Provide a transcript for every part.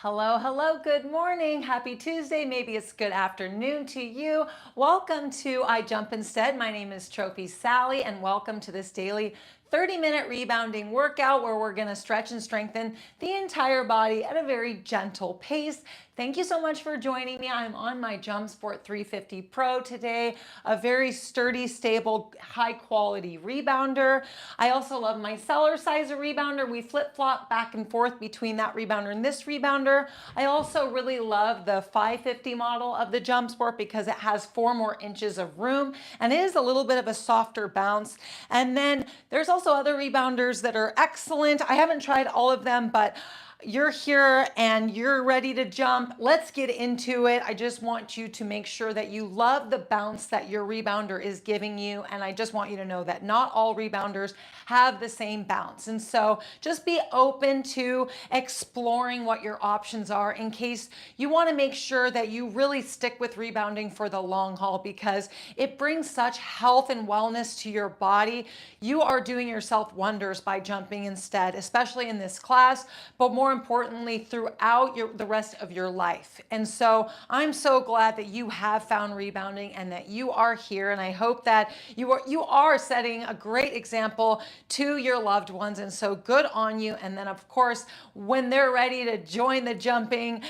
Hello, hello, good morning, happy Tuesday, maybe it's good afternoon to you. Welcome to I Jump Instead. My name is Trophy Sally and welcome to this daily 30-minute rebounding workout where we're gonna stretch and strengthen the entire body at a very gentle pace. Thank you so much for joining me. I'm on my Jump Sport 350 Pro today, a very sturdy, stable, high quality rebounder. I also love my Cellar Sizer rebounder. We flip-flop back and forth between that rebounder and this rebounder. I also really love the 550 model of the Jump Sport because it has 4 more inches of room and it is a little bit of a softer bounce. And then there's also other rebounders that are excellent. I haven't tried all of them, but you're here and you're ready to jump. Let's get into it. I just want you to make sure that you love the bounce that your rebounder is giving you. And I just want you to know that not all rebounders have the same bounce. And so just be open to exploring what your options are in case you want to make sure that you really stick with rebounding for the long haul because it brings such health and wellness to your body. You are doing yourself wonders by jumping instead, especially in this class, but more importantly, throughout the rest of your life. And so I'm so glad that you have found rebounding and that you are here. And I hope that you are setting a great example to your loved ones. And so good on you. And then of course, when they're ready to join their jumping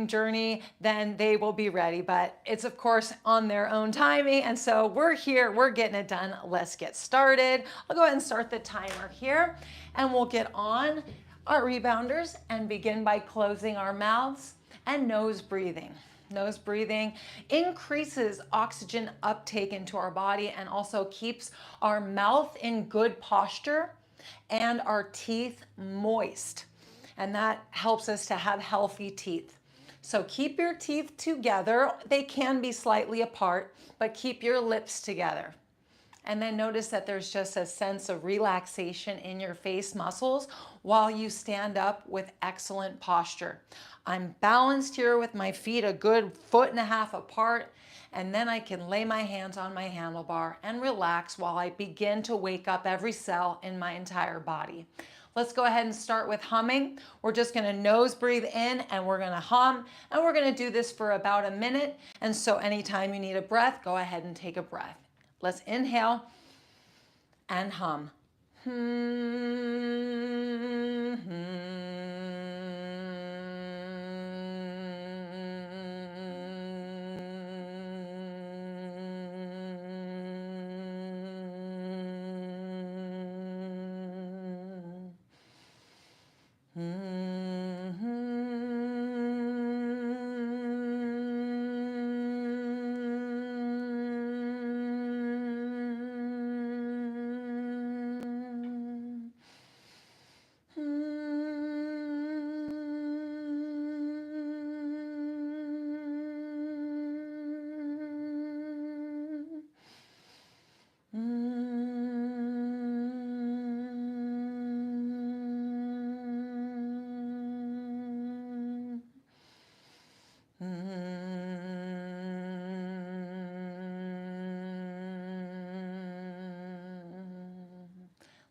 journey, then they will be ready. But it's of course on their own timing. And so we're here, we're getting it done. Let's get started. I'll go ahead and start the timer here and we'll get on our rebounders and begin by closing our mouths and nose breathing. Nose breathing increases oxygen uptake into our body and also keeps our mouth in good posture and our teeth moist. And that helps us to have healthy teeth. So keep your teeth together. They can be slightly apart, but keep your lips together. And then notice that there's just a sense of relaxation in your face muscles while you stand up with excellent posture. I'm balanced here with my feet a good 1.5 feet apart, and then I can lay my hands on my handlebar and relax while I begin to wake up every cell in my entire body. Let's go ahead and start with humming. We're just gonna nose breathe in and we're gonna hum, and we're gonna do this for about a minute. And so anytime you need a breath, go ahead and take a breath. Let's inhale and hum.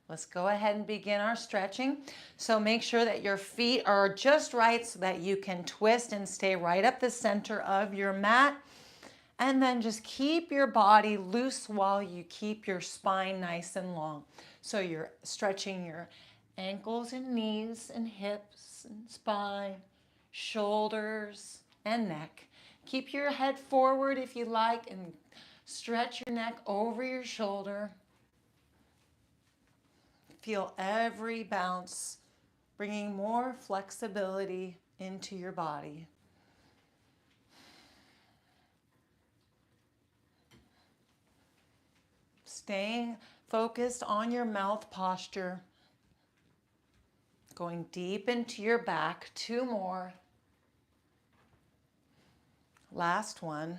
Let's go ahead and begin our stretching. So make sure that your feet are just right so that you can twist and stay right up the center of your mat. And then just keep your body loose while you keep your spine nice and long. So you're stretching your ankles and knees and hips and spine, shoulders and neck. Keep your head forward if you like and stretch your neck over your shoulder. Feel every bounce, bringing more flexibility into your body. Staying focused on your mouth posture. Going deep into your back. 2 more. Last one.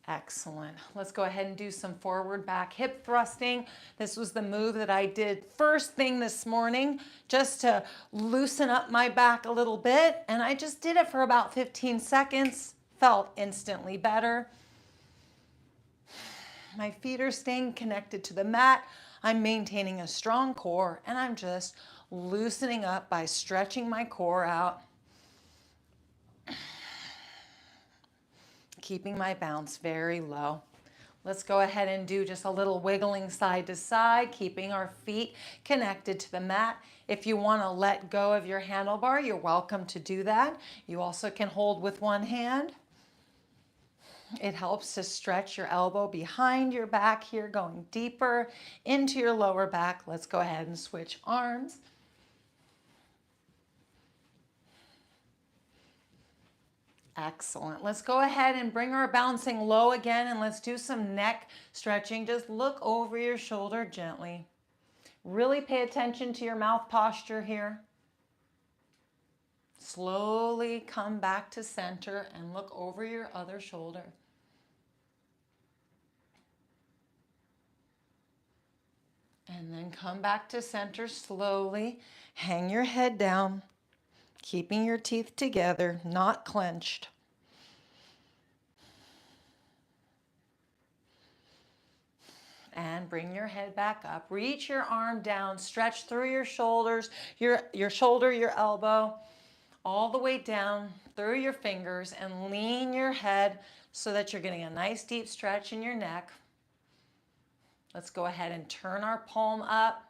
Excellent. Let's go ahead and do some forward back hip thrusting. This was the move that I did first thing this morning just to loosen up my back a little bit. And I just did it for about 15 seconds. Felt instantly better. My feet are staying connected to the mat. I'm maintaining a strong core, and I'm just loosening up by stretching my core out, keeping my bounce very low. Let's go ahead and do just a little wiggling side to side, keeping our feet connected to the mat. If you want to let go of your handlebar, you're welcome to do that. You also can hold with one hand. It helps to stretch your elbow behind your back here, going deeper into your lower back. Let's go ahead and switch arms. Excellent. Let's go ahead and bring our bouncing low again, and let's do some neck stretching. Just look over your shoulder gently. Really pay attention to your mouth posture here. Slowly come back to center and look over your other shoulder. And then come back to center slowly. Hang your head down, keeping your teeth together, not clenched. And bring your head back up. Reach your arm down, stretch through your shoulders, your shoulder, your elbow, all the way down through your fingers, and lean your head so that you're getting a nice deep stretch in your neck. Let's go ahead and turn our palm up.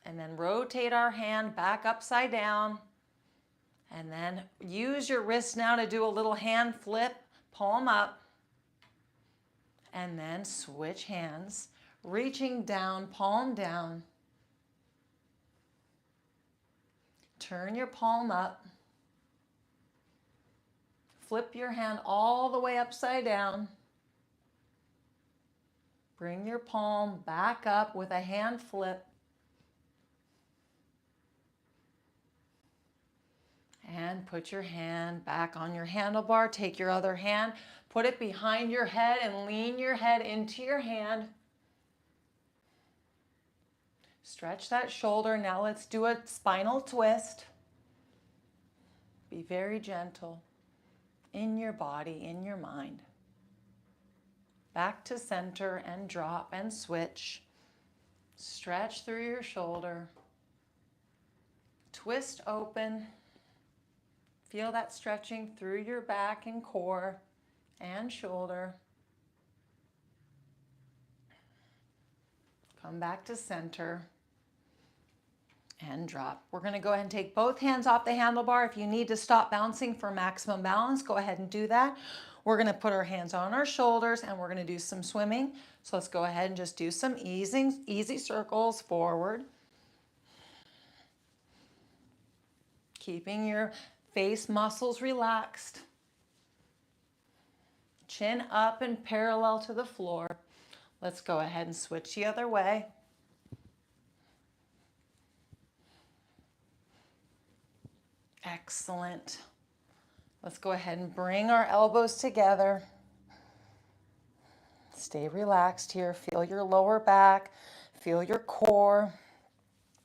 And then rotate our hand back upside down. And then use your wrist now to do a little hand flip, palm up. And then switch hands, reaching down, palm down. Turn your palm up. Flip your hand all the way upside down. Bring your palm back up with a hand flip. And put your hand back on your handlebar. Take your other hand, put it behind your head, and lean your head into your hand. Stretch that shoulder. Now let's do a spinal twist. Be very gentle in your body, in your mind. Back to center and drop and switch. Stretch through your shoulder. Twist open. Feel that stretching through your back and core and shoulder. Come back to center and drop. We're going to go ahead and take both hands off the handlebar. If you need to stop bouncing for maximum balance, go ahead and do that. We're going to put our hands on our shoulders, and we're going to do some swimming. So let's go ahead and just do some easy circles forward. Keeping your face muscles relaxed. Chin up and parallel to the floor. Let's go ahead and switch the other way. Excellent. Let's go ahead and bring our elbows together. Stay relaxed here. Feel your lower back. Feel your core.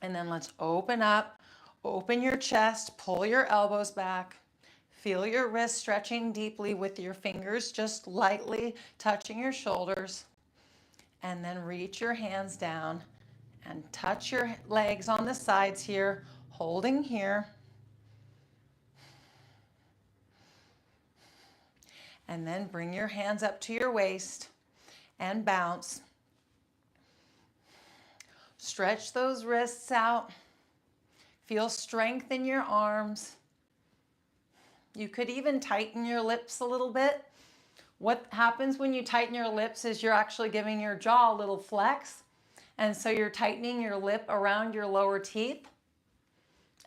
And then let's open up. Open your chest. Pull your elbows back. Feel your wrists stretching deeply with your fingers just lightly touching your shoulders. And then reach your hands down and touch your legs on the sides here, holding here. And then bring your hands up to your waist and bounce. Stretch those wrists out. Feel strength in your arms. You could even tighten your lips a little bit. What happens when you tighten your lips is you're actually giving your jaw a little flex. And so you're tightening your lip around your lower teeth.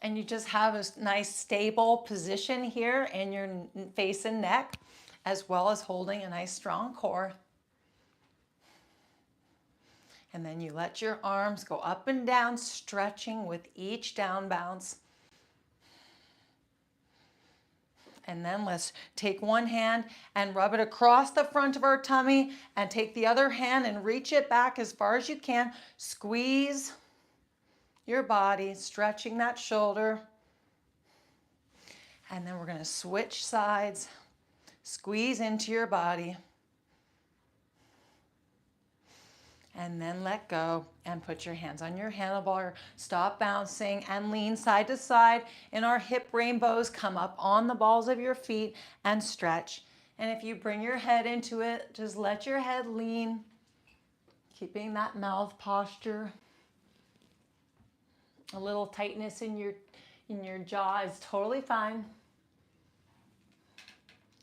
And you just have a nice stable position here in your face and neck, as well as holding a nice strong core. And then you let your arms go up and down, stretching with each down bounce. And then let's take one hand and rub it across the front of our tummy, and take the other hand and reach it back as far as you can. Squeeze your body, stretching that shoulder. And then we're going to switch sides. Squeeze into your body. And then let go and put your hands on your handlebar. Stop bouncing and lean side to side in our hip rainbows. Come up on the balls of your feet and stretch. And if you bring your head into it, just let your head lean, keeping that mouth posture. A little tightness in your jaw is totally fine.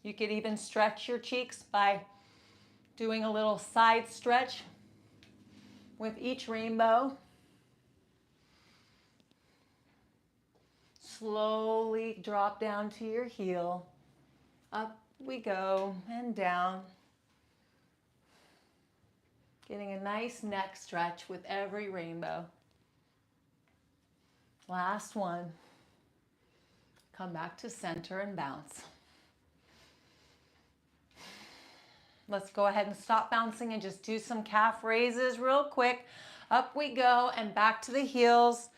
You could even stretch your cheeks by doing a little side stretch with each rainbow. Slowly drop down to your heel. Up we go and down. Getting a nice neck stretch with every rainbow. Last one. Come back to center and bounce. Let's go ahead and stop bouncing and just do some calf raises real quick. Up we go and back to the heels.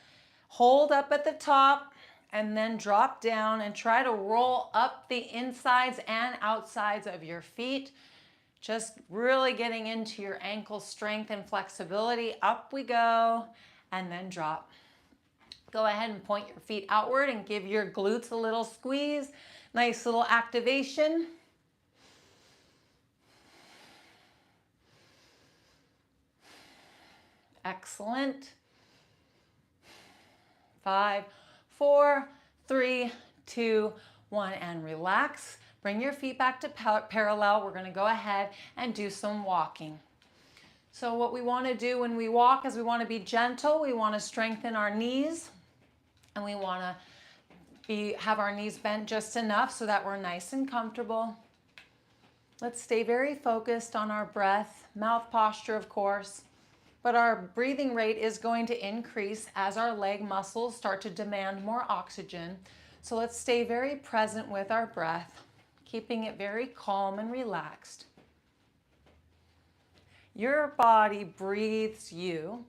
Hold up at the top and then drop down and try to roll up the insides and outsides of your feet. Just really getting into your ankle strength and flexibility. Up we go and then drop. Go ahead and point your feet outward and give your glutes a little squeeze. Nice little activation. Excellent. 5, 4, 3, 2, 1, and relax. Bring your feet back to parallel. We're going to go ahead and do some walking. So what we want to do when we walk is we want to be gentle. We want to strengthen our knees, and we want to have our knees bent just enough so that we're nice and comfortable. Let's stay very focused on our breath, mouth posture, of course. But our breathing rate is going to increase as our leg muscles start to demand more oxygen. So let's stay very present with our breath, keeping it very calm and relaxed. Your body breathes you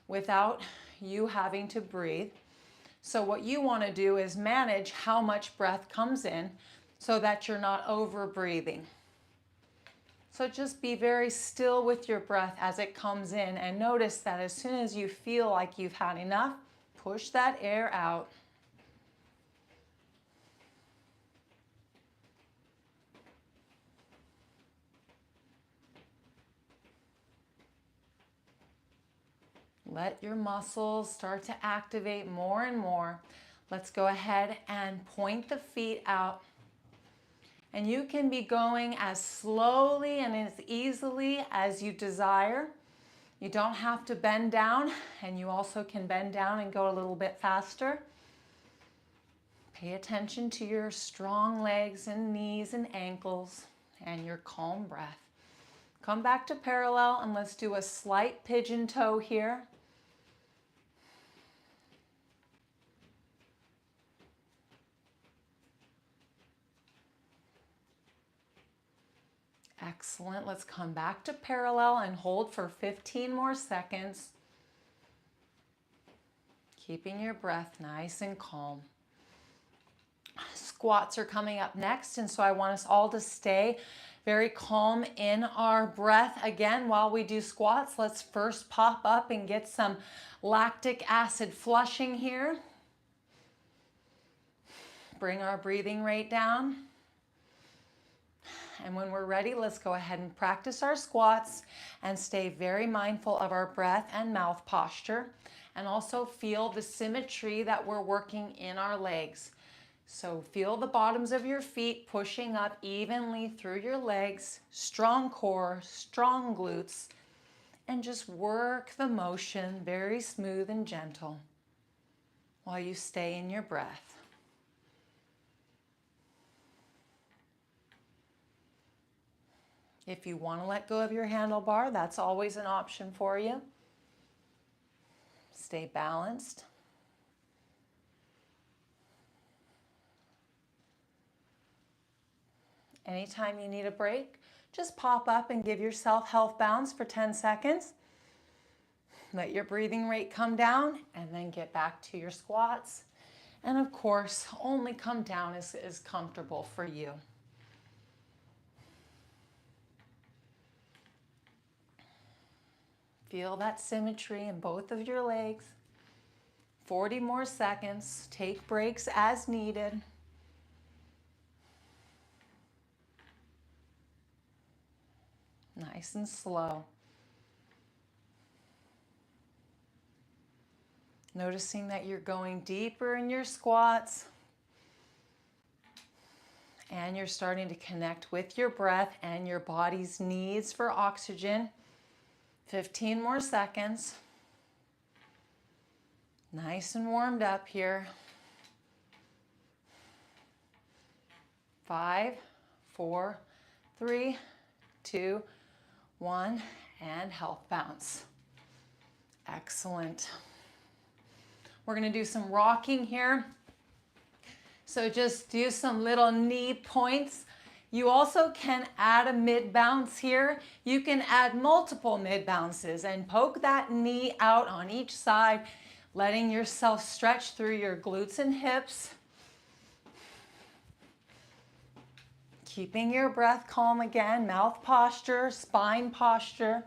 without you having to breathe. So what you want to do is manage how much breath comes in so that you're not over breathing. So just be very still with your breath as it comes in, and notice that as soon as you feel like you've had enough, push that air out. Let your muscles start to activate more and more. Let's go ahead and point the feet out. And you can be going as slowly and as easily as you desire. You don't have to bend down, and you also can bend down and go a little bit faster. Pay attention to your strong legs and knees and ankles and your calm breath. Come back to parallel and let's do a slight pigeon toe here. Excellent. Let's come back to parallel and hold for 15 more seconds. Keeping your breath nice and calm. Squats are coming up next, and so I want us all to stay very calm in our breath. Again, while we do squats, let's first pop up and get some lactic acid flushing here. Bring our breathing rate down. And when we're ready, let's go ahead and practice our squats and stay very mindful of our breath and mouth posture, and also feel the symmetry that we're working in our legs. So feel the bottoms of your feet pushing up evenly through your legs, strong core, strong glutes, and just work the motion very smooth and gentle while you stay in your breath. If you want to let go of your handlebar, that's always an option for you. Stay balanced. Anytime you need a break, just pop up and give yourself health bounds for 10 seconds. Let your breathing rate come down and then get back to your squats. And of course, only come down as is comfortable for you. Feel that symmetry in both of your legs. 40 more seconds. Take breaks as needed. Nice and slow. Noticing that you're going deeper in your squats and you're starting to connect with your breath and your body's needs for oxygen. 15 more seconds. Nice and warmed up here. 5, 4, 3, 2, 1, and health bounce. Excellent. We're going to do some rocking here. So just do some little knee points. You also can add a mid bounce here. You can add multiple mid bounces and poke that knee out on each side, letting yourself stretch through your glutes and hips. Keeping your breath calm again, mouth posture, spine posture.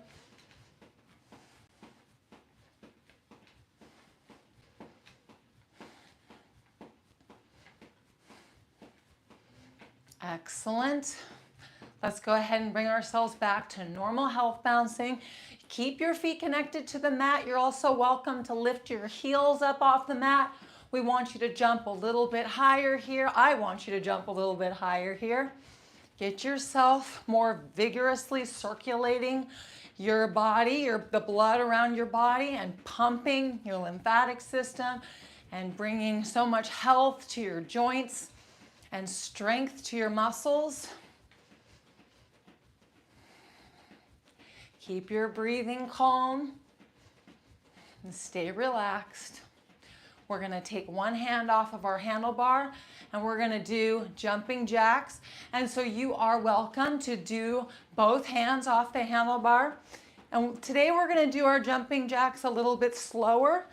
Excellent. Let's go ahead and bring ourselves back to normal health bouncing. Keep your feet connected to the mat. You're also welcome to lift your heels up off the mat. We want you to jump a little bit higher here. I want you to jump a little bit higher here. Get yourself more vigorously circulating your body, the blood around your body, and pumping your lymphatic system and bringing so much health to your joints and strength to your muscles. Keep your breathing calm and stay relaxed. We're going to take one hand off of our handlebar and we're going to do jumping jacks. And so you are welcome to do both hands off the handlebar. And today we're going to do our jumping jacks a little bit slower.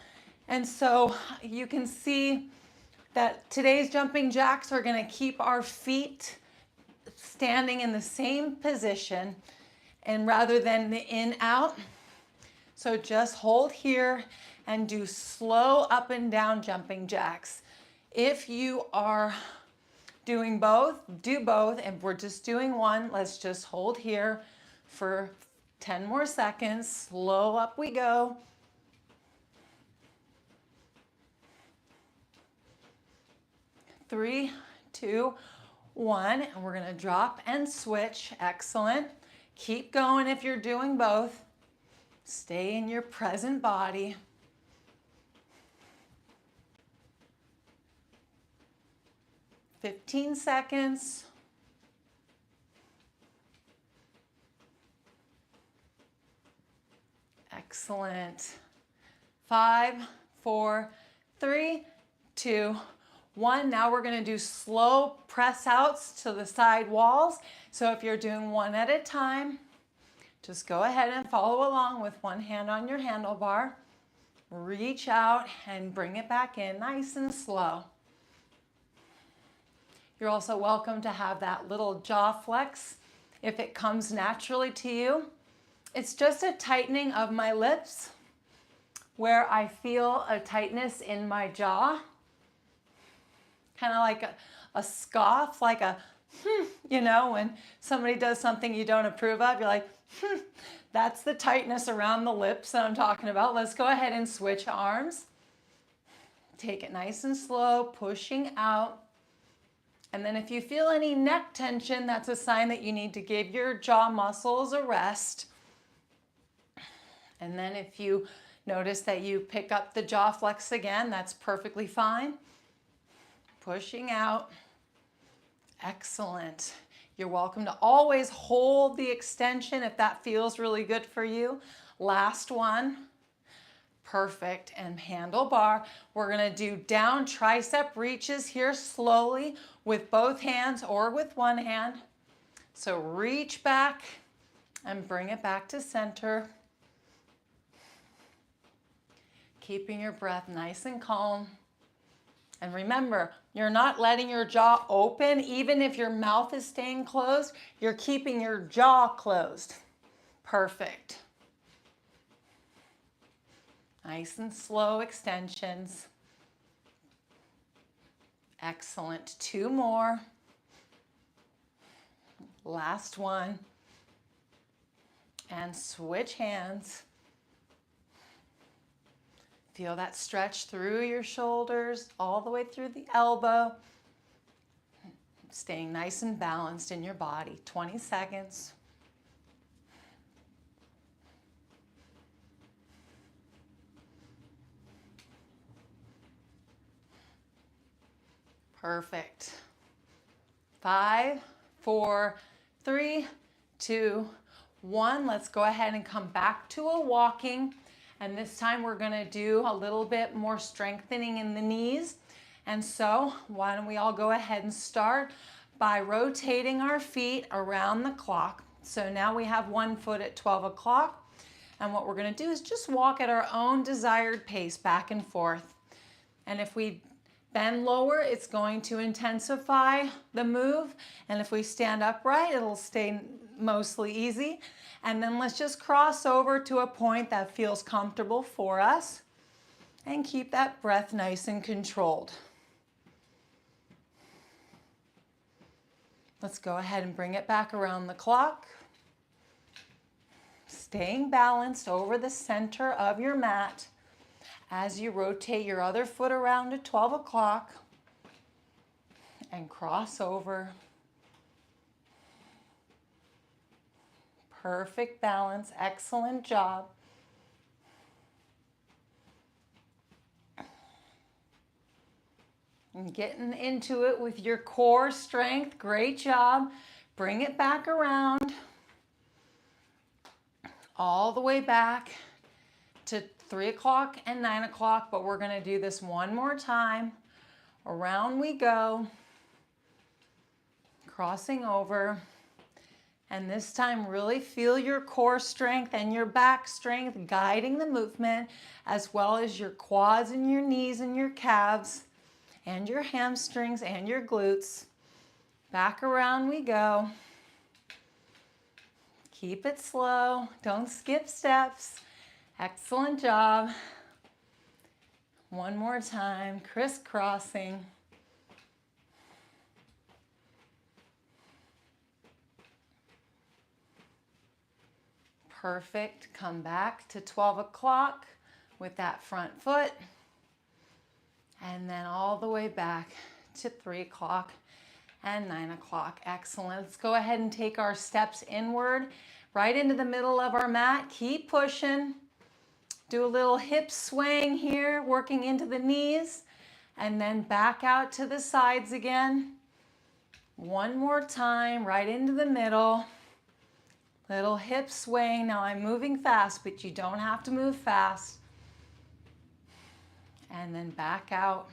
And so you can see that today's jumping jacks are going to keep our feet standing in the same position and rather than the in out. So just hold here and do slow up and down jumping jacks. If you are doing both, do both. If we're just doing one, let's just hold here for 10 more seconds. Slow up we go. Three, two, one, and we're gonna drop and switch. Excellent. Keep going if you're doing both. Stay in your present body. "15 seconds. Excellent. 5, 4, 3, 2, 1. Now we're going to do slow press outs to the side walls. So if you're doing one at a time, just go ahead and follow along with one hand on your handlebar. Reach out and bring it back in nice and slow. You're also welcome to have that little jaw flex if it comes naturally to you. It's just a tightening of my lips where I feel a tightness in my jaw. Kind of like a scoff, like a, you know, when somebody does something you don't approve of, you're like, that's the tightness around the lips that I'm talking about. Let's go ahead and switch arms. Take it nice and slow, pushing out. And then if you feel any neck tension, that's a sign that you need to give your jaw muscles a rest. And then if you notice that you pick up the jaw flex again, that's perfectly fine. Pushing out. Excellent. You're welcome to always hold the extension if that feels really good for you. Last one. Perfect. And handlebar. We're going to do down tricep reaches here slowly with both hands or with one hand. So reach back and bring it back to center. Keeping your breath nice and calm. And remember, you're not letting your jaw open. Even if your mouth is staying closed, you're keeping your jaw closed. Perfect. Nice and slow extensions. Excellent. 2 more. Last one. And switch hands. Feel that stretch through your shoulders, all the way through the elbow. Staying nice and balanced in your body. 20 seconds. Perfect. 5, 4, 3, 2, 1. Let's go ahead and come back to a walking. And this time we're going to do a little bit more strengthening in the knees. And so why don't we all go ahead and start by rotating our feet around the clock. So now we have one foot at 12 o'clock. And what we're going to do is just walk at our own desired pace back and forth. And if we bend lower, it's going to intensify the move. And if we stand upright, it'll stay mostly easy. And then let's just cross over to a point that feels comfortable for us and keep that breath nice and controlled. Let's go ahead and bring it back around the clock. Staying balanced over the center of your mat as you rotate your other foot around at 12 o'clock and cross over. Perfect balance, excellent job. And getting into it with your core strength, great job. Bring it back around, all the way back to 3 o'clock and 9 o'clock, but we're gonna do this one more time. Around we go, crossing over. And this time really feel your core strength and your back strength guiding the movement, as well as your quads and your knees and your calves and your hamstrings and your glutes. Back around we go. Keep it slow, don't skip steps. Excellent job. One more time, crisscrossing. Perfect. Come back to 12 o'clock with that front foot. And then all the way back to 3 o'clock and 9 o'clock. Excellent. Let's go ahead and take our steps inward, right into the middle of our mat. Keep pushing. Do a little hip swaying here, working into the knees, and then back out to the sides again. One more time, right into the middle. Little hip swaying. Now I'm moving fast, but you don't have to move fast. And then back out.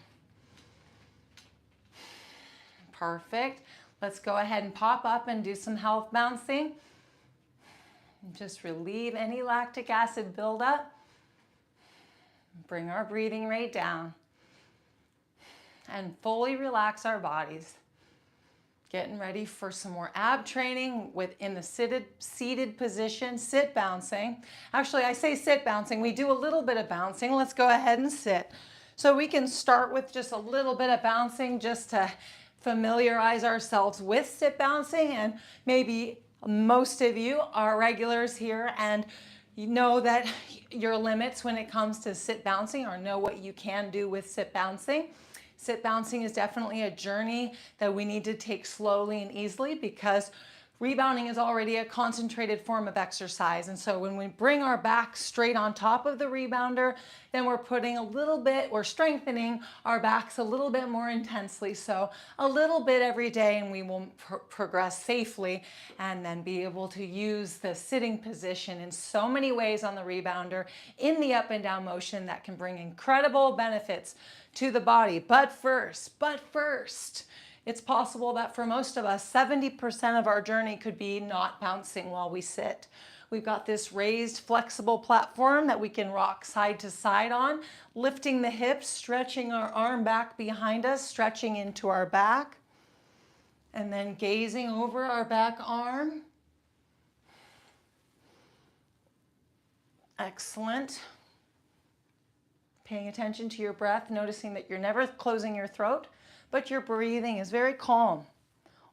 Perfect. Let's go ahead and pop up and do some health bouncing. Just relieve any lactic acid buildup. Bring our breathing rate down. And fully relax our bodies. Getting ready for some more ab training in the seated position, sit bouncing. Actually, I say sit bouncing. We do a little bit of bouncing. Let's go ahead and sit. So we can start with just a little bit of bouncing just to familiarize ourselves with sit bouncing. And maybe most of you are regulars here and you know that your limits when it comes to sit bouncing, or know what you can do with sit bouncing. Sit bouncing is definitely a journey that we need to take slowly and easily, because rebounding is already a concentrated form of exercise. And so when we bring our back straight on top of the rebounder, then we're strengthening our backs a little bit more intensely. So a little bit every day, and we will progress safely and then be able to use the sitting position in so many ways on the rebounder in the up and down motion that can bring incredible benefits to the body. But first, it's possible that for most of us, 70% of our journey could be not bouncing while we sit. We've got this raised, flexible platform that we can rock side to side on, lifting the hips, stretching our arm back behind us, stretching into our back, and then gazing over our back arm. Excellent. Paying attention to your breath, noticing that you're never closing your throat, but your breathing is very calm,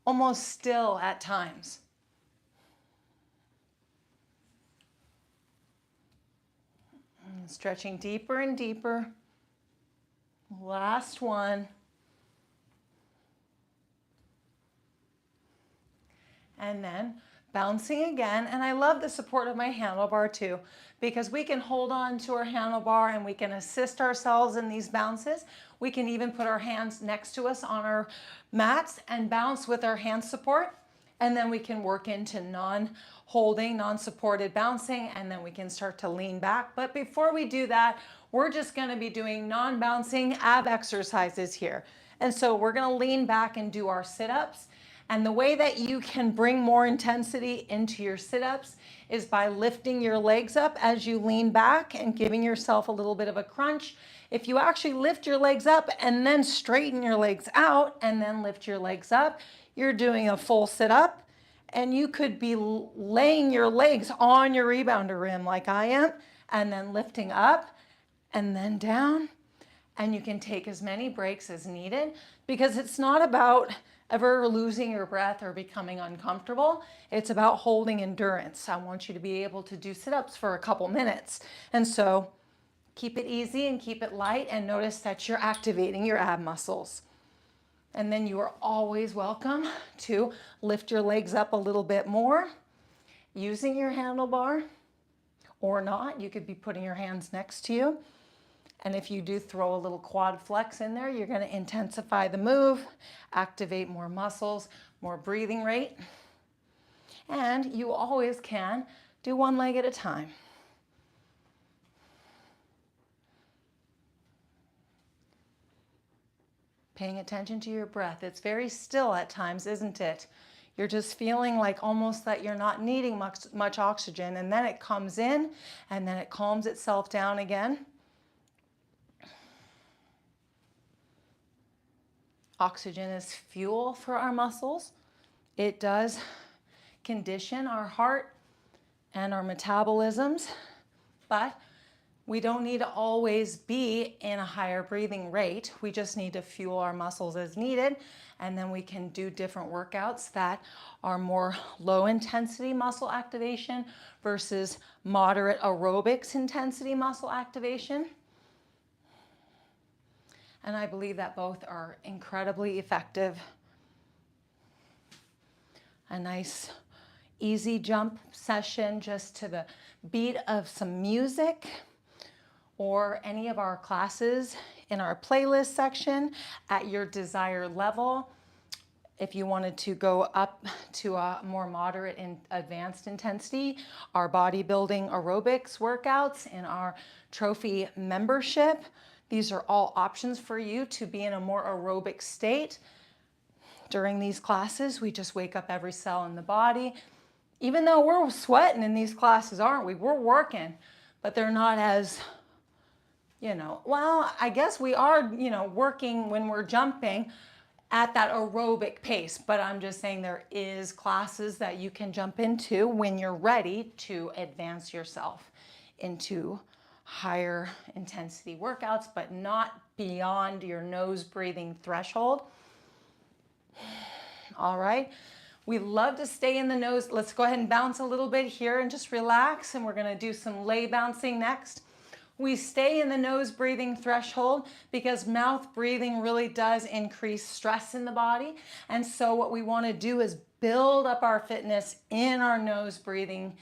almost still at times. And stretching deeper and deeper. Last one. And then bouncing again. And I love the support of my handlebar too, because we can hold on to our handlebar and we can assist ourselves in these bounces. We can even put our hands next to us on our mats and bounce with our hand support. And then we can work into non-holding, non-supported bouncing, and then we can start to lean back. But before we do that, we're just gonna be doing non-bouncing ab exercises here. And so we're gonna lean back and do our sit-ups. And the way that you can bring more intensity into your sit-ups is by lifting your legs up as you lean back and giving yourself a little bit of a crunch. If you actually lift your legs up and then straighten your legs out and then lift your legs up, you're doing a full sit-up, and you could be laying your legs on your rebounder rim like I am, and then lifting up and then down. And you can take as many breaks as needed, because it's not about ever losing your breath or becoming uncomfortable. It's about holding endurance. I want you to be able to do sit-ups for a couple minutes. And so keep it easy and keep it light, and notice that you're activating your ab muscles. And then you are always welcome to lift your legs up a little bit more using your handlebar, or not. You could be putting your hands next to you. And if you do throw a little quad flex in there, you're going to intensify the move, activate more muscles, more breathing rate. And you always can do one leg at a time. Paying attention to your breath. It's very still at times, isn't it? You're just feeling like almost that you're not needing much oxygen, and then it comes in and then it calms itself down again. Oxygen is fuel for our muscles. It does condition our heart and our metabolisms, but we don't need to always be in a higher breathing rate. We just need to fuel our muscles as needed, and then we can do different workouts that are more low intensity muscle activation versus moderate aerobics intensity muscle activation. And I believe that both are incredibly effective. A nice easy jump session just to the beat of some music, or any of our classes in our playlist section at your desired level. If you wanted to go up to a more moderate and advanced intensity, our bodybuilding aerobics workouts in our trophy membership. These are all options for you to be in a more aerobic state. During these classes, we just wake up every cell in the body. Even though we're sweating in these classes, aren't we? We're working, but they're not as, well, I guess we are, working when we're jumping at that aerobic pace, but I'm just saying there is classes that you can jump into when you're ready to advance yourself into higher intensity workouts, but not beyond your nose breathing threshold. All right, we love to stay in the nose. Let's go ahead and bounce a little bit here and just relax, and we're going to do some lay bouncing next. We stay in the nose breathing threshold because mouth breathing really does increase stress in the body. And so what we want to do is build up our fitness in our nose breathing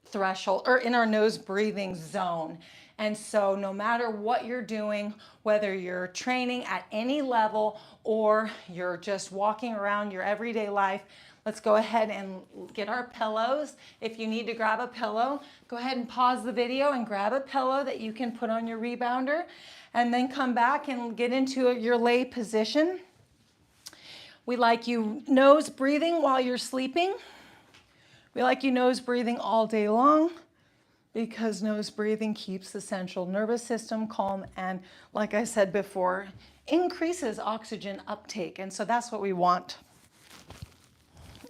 threshold, or in our nose breathing zone. And so no matter what you're doing, whether you're training at any level or you're just walking around your everyday life, let's go ahead and get our pillows. If you need to grab a pillow, go ahead and pause the video and grab a pillow that you can put on your rebounder, and then come back and get into your lay position. We like you nose breathing while you're sleeping. We like you nose breathing all day long, because nose breathing keeps the central nervous system calm and, like I said before, increases oxygen uptake. And so that's what we want.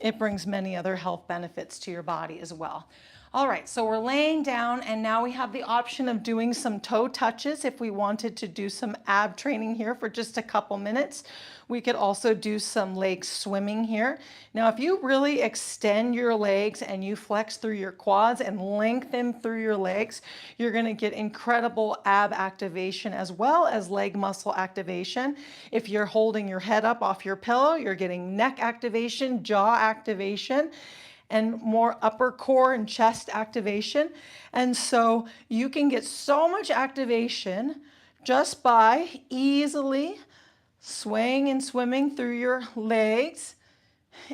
It brings many other health benefits to your body as well. All right, so we're laying down and now we have the option of doing some toe touches if we wanted to do some ab training here for just a couple minutes. We could also do some leg swimming here. Now, if you really extend your legs and you flex through your quads and lengthen through your legs, you're gonna get incredible ab activation as well as leg muscle activation. If you're holding your head up off your pillow, you're getting neck activation, jaw activation, and more upper core and chest activation. And so you can get so much activation just by easily swaying and swimming through your legs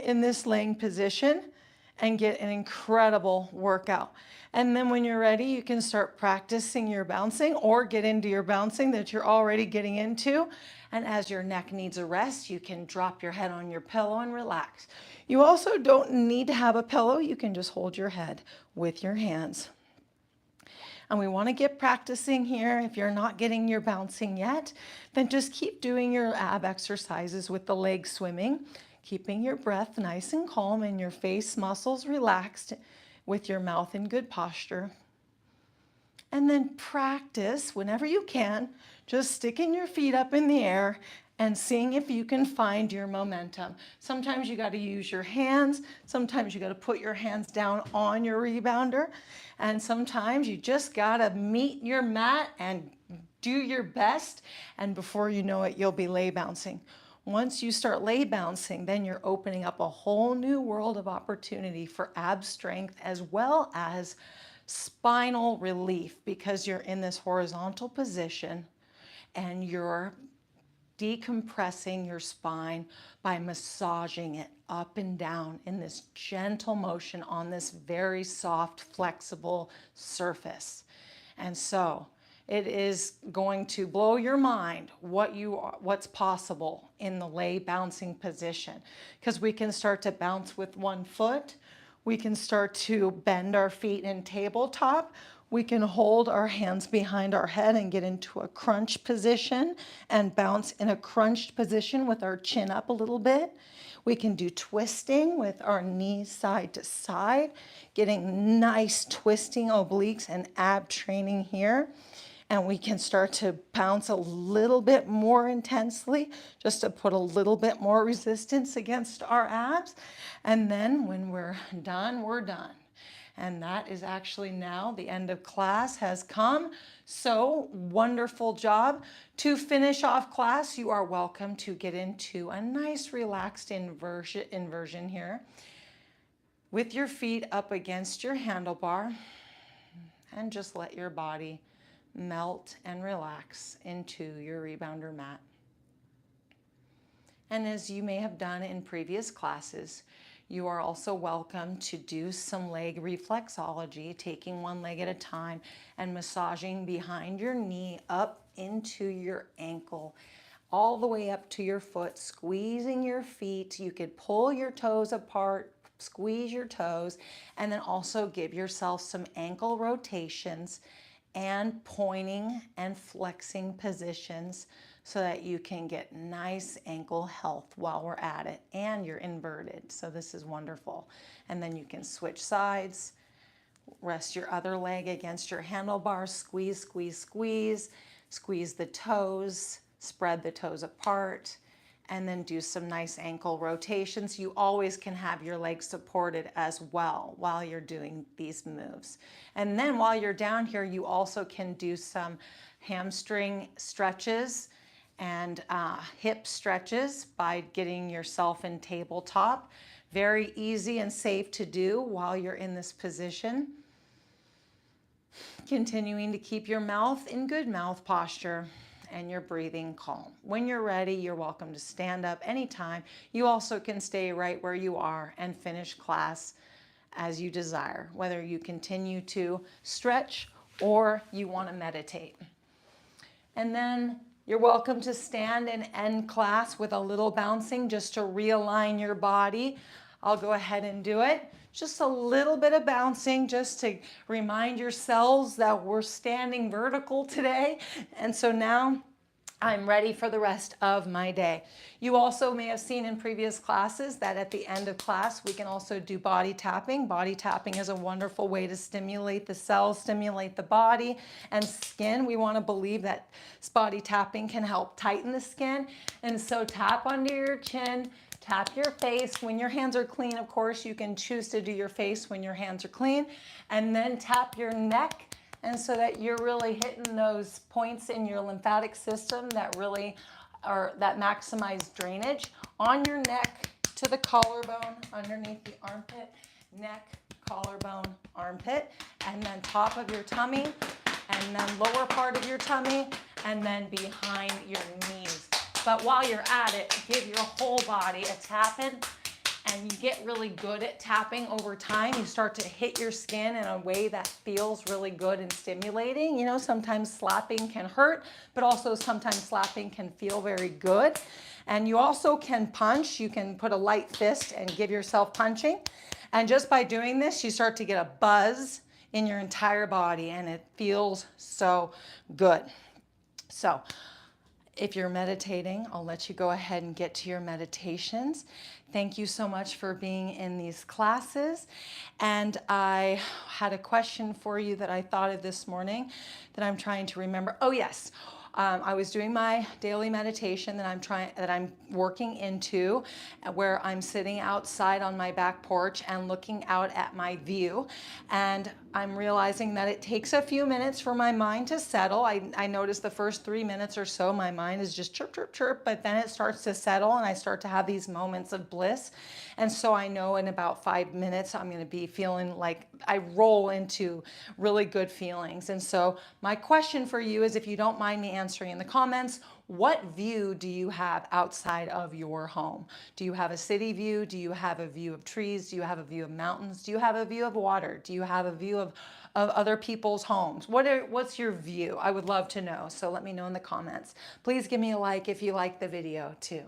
in this laying position and get an incredible workout. And then when you're ready, you can start practicing your bouncing or get into your bouncing that you're already getting into. And as your neck needs a rest, you can drop your head on your pillow and relax. You also don't need to have a pillow. You can just hold your head with your hands. And we want to get practicing here. If you're not getting your bouncing yet, then just keep doing your ab exercises with the leg swimming, keeping your breath nice and calm and your face muscles relaxed with your mouth in good posture. And then practice whenever you can, just sticking your feet up in the air and seeing if you can find your momentum. Sometimes you got to use your hands. Sometimes you got to put your hands down on your rebounder. And sometimes you just got to meet your mat and do your best. And before you know it, you'll be lay bouncing. Once you start lay bouncing, then you're opening up a whole new world of opportunity for ab strength as well as spinal relief, because you're in this horizontal position and you're decompressing your spine by massaging it up and down in this gentle motion on this very soft, flexible surface. And so it is going to blow your mind what's possible in the lay bouncing position, because we can start to bounce with one foot. We can start to bend our feet in tabletop. We can hold our hands behind our head and get into a crunch position and bounce in a crunched position with our chin up a little bit. We can do twisting with our knees side to side, getting nice twisting obliques and ab training here. And we can start to bounce a little bit more intensely just to put a little bit more resistance against our abs. And then when we're done, we're done. And that is actually now the end of class has come. So wonderful job. To finish off class, you are welcome to get into a nice relaxed inversion here with your feet up against your handlebar, and just let your body melt and relax into your rebounder mat. And as you may have done in previous classes, you are also welcome to do some leg reflexology, taking one leg at a time and massaging behind your knee up into your ankle, all the way up to your foot, squeezing your feet. You could pull your toes apart, squeeze your toes, and then also give yourself some ankle rotations and pointing and flexing positions so that you can get nice ankle health while we're at it, and you're inverted. So this is wonderful. And then you can switch sides, rest your other leg against your handlebars, squeeze, squeeze, squeeze, squeeze the toes, spread the toes apart, and then do some nice ankle rotations. You always can have your legs supported as well while you're doing these moves. And then while you're down here, you also can do some hamstring stretches and hip stretches by getting yourself in tabletop. Very easy and safe to do while you're in this position. Continuing to keep your mouth in good mouth posture and your breathing calm. When you're ready, you're welcome to stand up anytime. You also can stay right where you are and finish class as you desire, whether you continue to stretch or you want to meditate. And then you're welcome to stand and end class with a little bouncing just to realign your body. I'll go ahead and do it. Just a little bit of bouncing just to remind yourselves that we're standing vertical today. And so now I'm ready for the rest of my day. You also may have seen in previous classes that at the end of class, we can also do body tapping. Body tapping is a wonderful way to stimulate the cells, stimulate the body and skin. We want to believe that body tapping can help tighten the skin. And so tap under your chin, tap your face. When your hands are clean, of course, you can choose to do your face when your hands are clean. And then tap your neck. And so that you're really hitting those points in your lymphatic system that really are, that maximize drainage on your neck to the collarbone, underneath the armpit, neck, collarbone, armpit, and then top of your tummy, and then lower part of your tummy, and then behind your knees. But while you're at it, give your whole body a tap-in. And you get really good at tapping over time. You start to hit your skin in a way that feels really good and stimulating. You know, sometimes slapping can hurt, but also sometimes slapping can feel very good. And you also can punch. You can put a light fist and give yourself punching. And just by doing this, you start to get a buzz in your entire body, and it feels so good. So, if you're meditating, I'll let you go ahead and get to your meditations. Thank you so much for being in these classes. And I had a question for you that I thought of this morning that I'm trying to remember. Oh, yes. I was doing my daily meditation that I'm working into, where I'm sitting outside on my back porch and looking out at my view. And I'm realizing that it takes a few minutes for my mind to settle. I notice the first 3 minutes or so, my mind is just chirp, chirp, chirp, but then it starts to settle and I start to have these moments of bliss. And so I know in about 5 minutes, I'm going to be feeling like I roll into really good feelings. And so my question for you is, if you don't mind me answering in the comments, what view do you have outside of your home? Do you have a city view? Do you have a view of trees? Do you have a view of mountains? Do you have a view of water? Do you have a view of other people's homes? What's your view? I would love to know. So let me know in the comments. Please give me a like if you like the video too.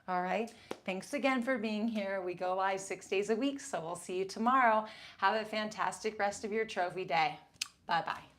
All right. Thanks again for being here. We go live 6 days a week, so we'll see you tomorrow. Have a fantastic rest of your trophy day. Bye-bye.